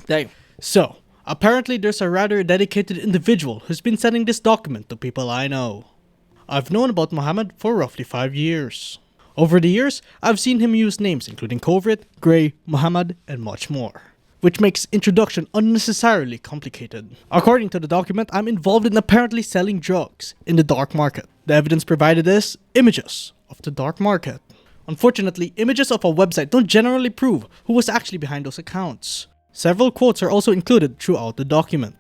Dang. So, apparently there's a rather dedicated individual who's been sending this document to people I know. I've known about Muhammad for roughly 5 years. Over the years, I've seen him use names including Covert, Grey, Muhammad, and much more, which makes introduction unnecessarily complicated. According to the document, I'm involved in apparently selling drugs in the dark market. The evidence provided is images of the dark market. Unfortunately, images of a website don't generally prove who was actually behind those accounts. Several quotes are also included throughout the document.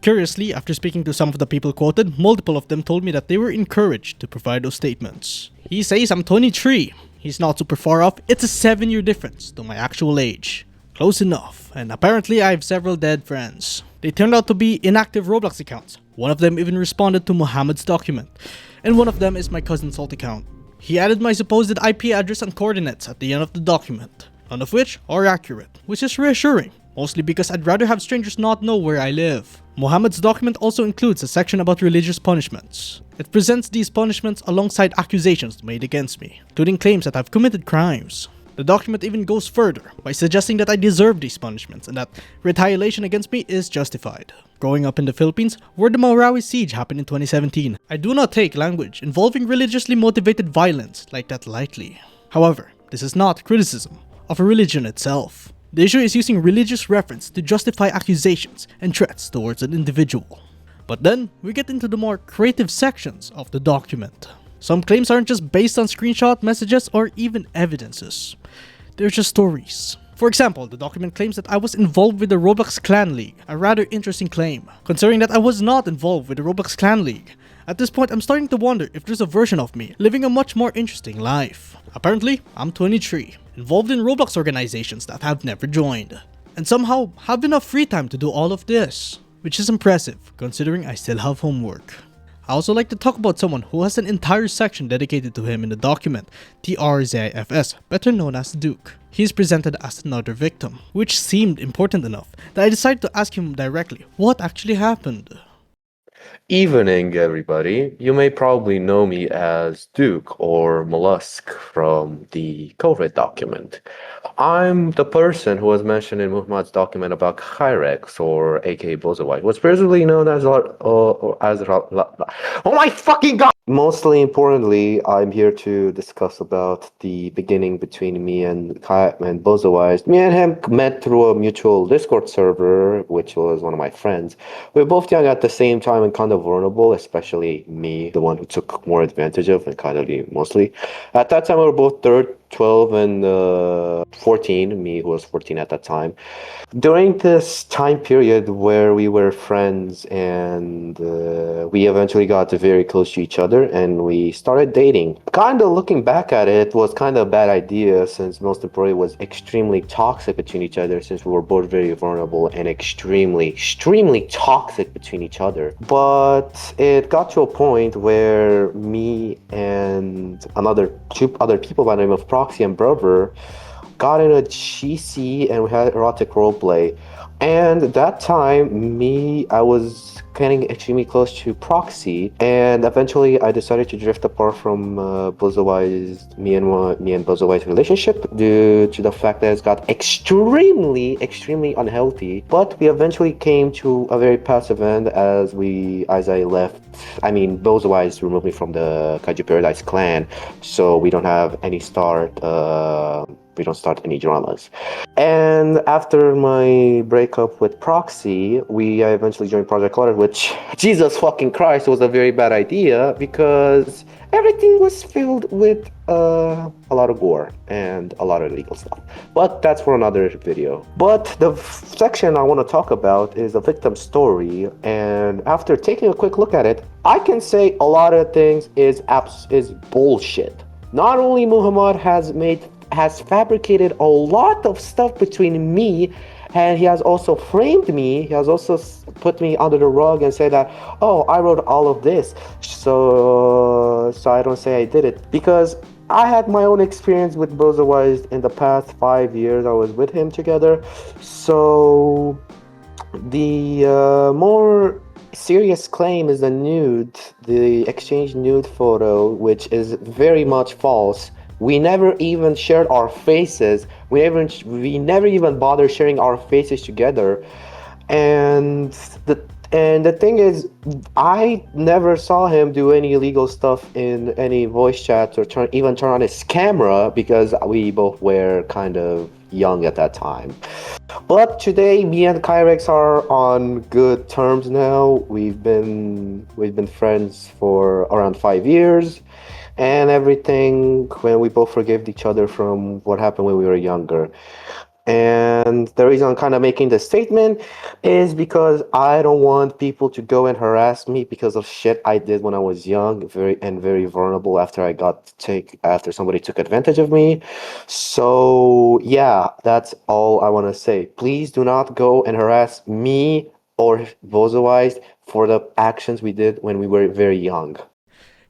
Curiously, after speaking to some of the people quoted, multiple of them told me that they were encouraged to provide those statements. He says I'm 23. He's not super far off. It's a 7-year difference to my actual age. Close enough, and apparently I have several dead friends. They turned out to be inactive Roblox accounts. One of them even responded to Muhammad's document, and one of them is my cousin's alt account. He added my supposed IP address and coordinates at the end of the document, none of which are accurate, which is reassuring, mostly because I'd rather have strangers not know where I live. Muhammad's document also includes a section about religious punishments. It presents these punishments alongside accusations made against me, including claims that I've committed crimes. The document even goes further by suggesting that I deserve these punishments and that retaliation against me is justified. Growing up in the Philippines, where the Marawi siege happened in 2017, I do not take language involving religiously motivated violence like that lightly. However, this is not criticism of a religion itself. The issue is using religious reference to justify accusations and threats towards an individual. But then, we get into the more creative sections of the document. Some claims aren't just based on screenshot messages or even evidences. They're just stories. For example, the document claims that I was involved with the Roblox Clan League, a rather interesting claim, considering that I was not involved with the Roblox Clan League. At this point, I'm starting to wonder if there's a version of me living a much more interesting life. Apparently, I'm 23, involved in Roblox organizations that I've never joined, and somehow have enough free time to do all of this, which is impressive considering I still have homework. I also like to talk about someone who has an entire section dedicated to him in the document, TRZIFS, better known as Duke. He is presented as another victim, which seemed important enough that I decided to ask him directly what actually happened. Evening, everybody. You may probably know me as Duke or Mollusk from the COVID document. I'm the person who was mentioned in Muhammad's document about Kiyrexi, or aka Bozawai, what's previously known as oh my fucking god! Mostly importantly, I'm here to discuss about the beginning between me and Bozawai. Me and him met through a mutual Discord server, which was one of my friends. We were both young at the same time and kind of vulnerable, especially me, the one who took more advantage of, and kind of mostly. At that time, we were both 12 and 14, me who was 14 at that time. During this time period where we were friends and we eventually got very close to each other and we started dating. Kind of looking back at it was kind of a bad idea, since most importantly it was extremely toxic between each other, since we were both very vulnerable and extremely toxic between each other. But it got to a point where me and two other people by the name of Proxy and Brother got in a GC and we had erotic roleplay. And at that time, I was getting extremely close to Proxy, and eventually I decided to drift apart from me and Bozawai's relationship due to the fact that it's got extremely unhealthy. But we eventually came to a very passive end as I left. I mean, Bozawai removed me from the Kaiju Paradise clan, so we don't have any we don't start any dramas. And after my breakup with Proxy, I eventually joined Project Colorless, which, Jesus fucking Christ, was a very bad idea because everything was filled with a lot of gore and a lot of illegal stuff. But that's for another video. But the section I want to talk about is the victim story, and after taking a quick look at it, I can say a lot of things is bullshit. Not only Muhammad has fabricated a lot of stuff between me, and he has also framed me. He has also put me under the rug and said that, oh, I wrote all of this, so I don't say I did it, because I had my own experience with Bozawai in the past 5 years I was with him together. So the more serious claim is the exchange nude photo, which is very much false, We never even shared our faces. We never even bothered sharing our faces together. And the and the thing is, I never saw him do any illegal stuff in any voice chats or turn on his camera because we both were kind of young at that time. But today, me and Kyrex are on good terms now. We've been friends for around 5 years, and everything when we both forgave each other from what happened when we were younger. And the reason I'm kind of making this statement is because I don't want people to go and harass me because of shit I did when I was young, very vulnerable after somebody took advantage of me. So yeah, that's all I want to say. Please do not go and harass me or Vozowise for the actions we did when we were very young.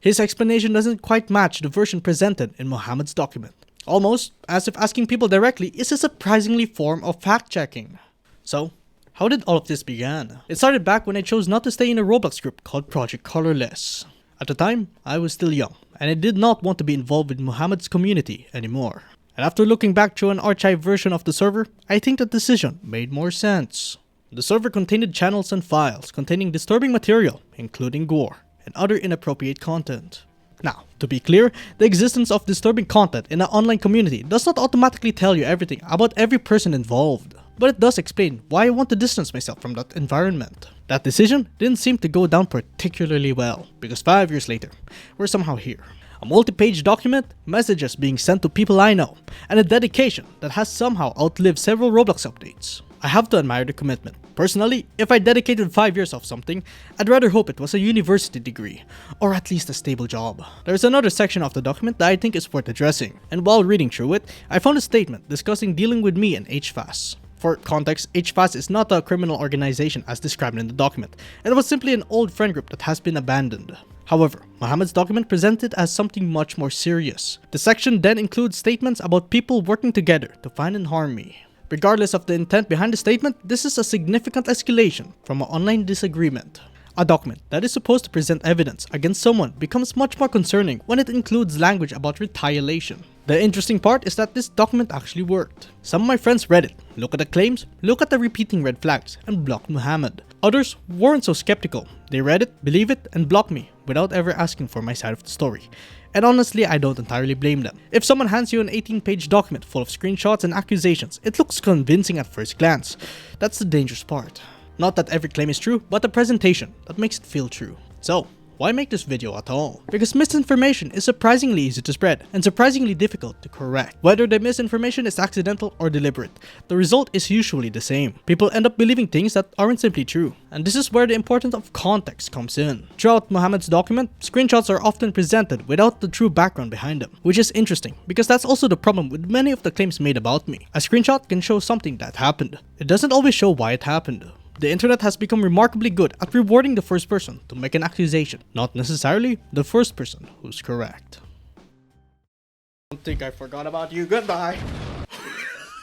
His explanation doesn't quite match the version presented in Mohammed's document, almost as if asking people directly is a surprisingly form of fact-checking. So, how did all of this begin? It started back when I chose not to stay in a Roblox group called Project Colorless. At the time, I was still young, and I did not want to be involved with Mohammed's community anymore. And after looking back through an archived version of the server, I think that decision made more sense. The server contained channels and files containing disturbing material, including gore and other inappropriate content. Now, to be clear, the existence of disturbing content in an online community does not automatically tell you everything about every person involved, but it does explain why I want to distance myself from that environment. That decision didn't seem to go down particularly well, because 5 years later, we're somehow here. A multi-page document, messages being sent to people I know, and a dedication that has somehow outlived several Roblox updates. I have to admire the commitment. Personally, if I dedicated 5 years of something, I'd rather hope it was a university degree, or at least a stable job. There's another section of the document that I think is worth addressing, and while reading through it, I found a statement discussing dealing with me and HFAS. For context, HFAS is not a criminal organization as described in the document, and it was simply an old friend group that has been abandoned. However, Mohammed's document presented as something much more serious. The section then includes statements about people working together to find and harm me. Regardless of the intent behind the statement, this is a significant escalation from an online disagreement. A document that is supposed to present evidence against someone becomes much more concerning when it includes language about retaliation. The interesting part is that this document actually worked. Some of my friends read it, look at the claims, look at the repeating red flags, and blocked Mohammed. Others weren't so skeptical. They read it, believed it, and blocked me without ever asking for my side of the story. And honestly, I don't entirely blame them. If someone hands you an 18-page document full of screenshots and accusations, it looks convincing at first glance. That's the dangerous part. Not that every claim is true, but the presentation that makes it feel true. So, why make this video at all? Because misinformation is surprisingly easy to spread and surprisingly difficult to correct. Whether the misinformation is accidental or deliberate, the result is usually the same. People end up believing things that aren't simply true. And this is where the importance of context comes in. Throughout Mohammed's document, screenshots are often presented without the true background behind them, which is interesting because that's also the problem with many of the claims made about me. A screenshot can show something that happened. It doesn't always show why it happened. The internet has become remarkably good at rewarding the first person to make an accusation, not necessarily the first person who's correct. I don't think I forgot about you. Goodbye.